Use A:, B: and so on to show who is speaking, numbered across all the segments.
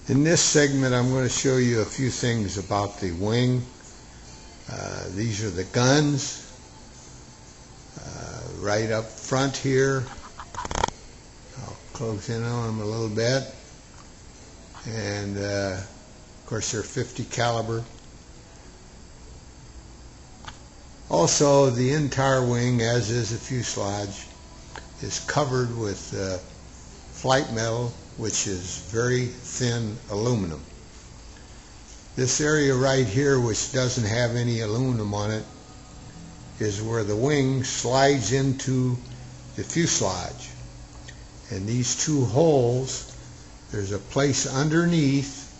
A: In this segment, I'm going to show you a few things about the wing. These are the guns right up front here. I'll close in on them a little bit. And of course they're .50 caliber. Also, the entire wing, as is the fuselage, is covered with flight metal, which is very thin aluminum. This area right here, which doesn't have any aluminum on it, is where the wing slides into the fuselage. And these two holes, there's a place underneath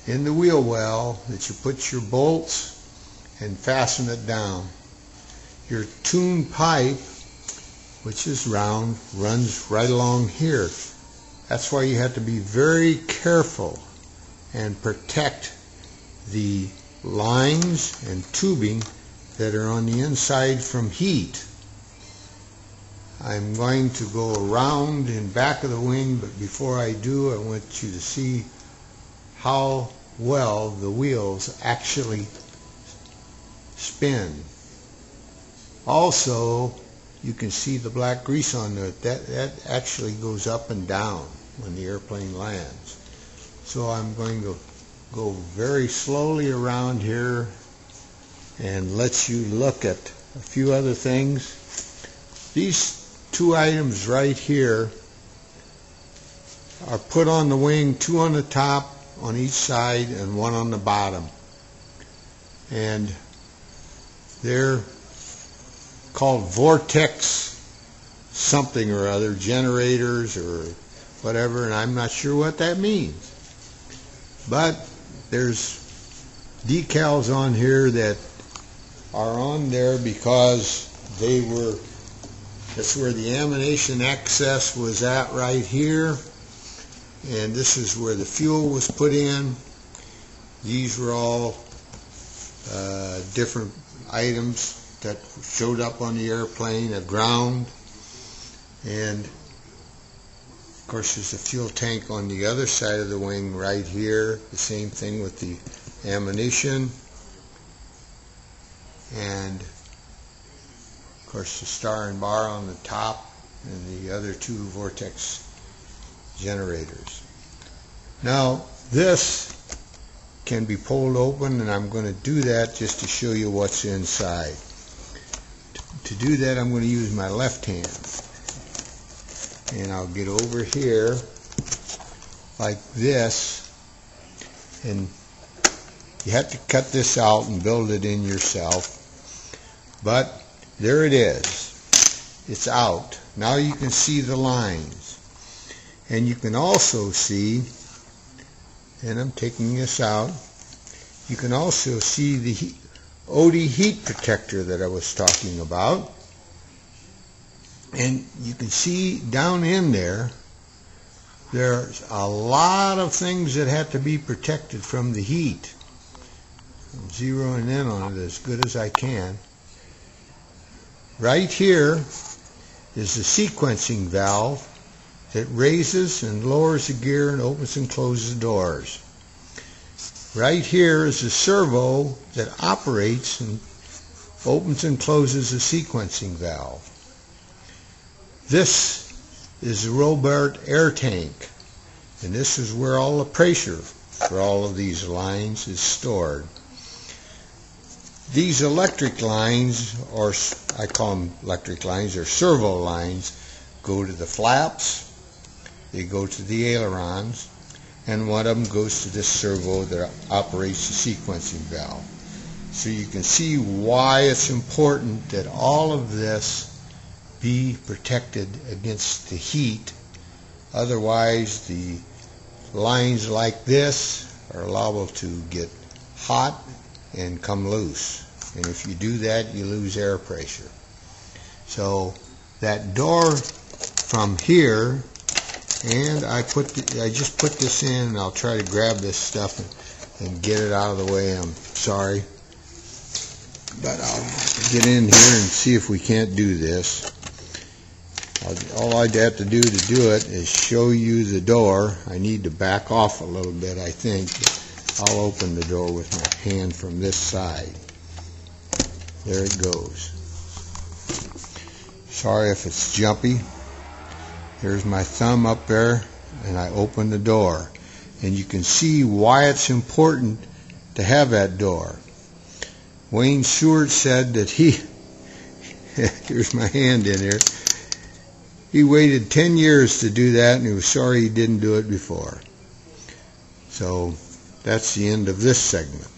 A: in the wheel well that you put your bolts and fasten it down. Your tune pipe, which is round, runs right along here. That's why you have to be very careful and protect the lines and tubing that are on the inside from heat. I'm going to go around in back of the wing, but before I do, I want you to see how well the wheels actually spin. Also, you can see the black grease on there. That actually goes up and down when the airplane lands. So I'm going to go very slowly around here and let you look at a few other things. These two items right here are put on the wing, two on the top on each side and one on the bottom. And they're called vortex something or other, generators or whatever, and I'm not sure what that means. But there's decals on here that are on there because that's where the ammunition access was at right here, and this is where the fuel was put in. These were all different items that showed up on the airplane, a ground, and of course there's a fuel tank on the other side of the wing right here. The same thing with the ammunition, and of course the star and bar on the top, and the other two vortex generators. Now this can be pulled open, and I'm going to do that just to show you what's inside. To do that, I'm going to use my left hand, and I'll get over here like this, and you have to cut this out and build it in yourself, but there it is. It's out. Now you can see the lines, and you can also see, and I'm taking this out, you can also see the OD heat protector that I was talking about. And you can see down in there, there's a lot of things that have to be protected from the heat. I'm zeroing in on it as good as I can. Right here is the sequencing valve that raises and lowers the gear and opens and closes the doors. Right here is the servo that operates and opens and closes the sequencing valve. This is the Robert air tank, and this is where all the pressure for all of these lines is stored. These electric lines, or I call them electric lines, or servo lines, go to the flaps, they go to the ailerons, and one of them goes to this servo that operates the sequencing valve. So you can see why it's important that all of this be protected against the heat. Otherwise, the lines like this are liable to get hot and come loose. And if you do that, you lose air pressure. So that door from here, and I just put this in, and I'll try to grab this stuff and get it out of the way. I'm sorry, but I'll get in here and see if we can't do this. All I'd have to do it is show you the door. I need to back off a little bit, I think. I'll open the door with my hand from this side. There it goes. Sorry if it's jumpy. There's my thumb up there, and I open the door. And you can see why it's important to have that door. Wayne Seward said that here's my hand in here, he waited 10 years to do that, and he was sorry he didn't do it before. So that's the end of this segment.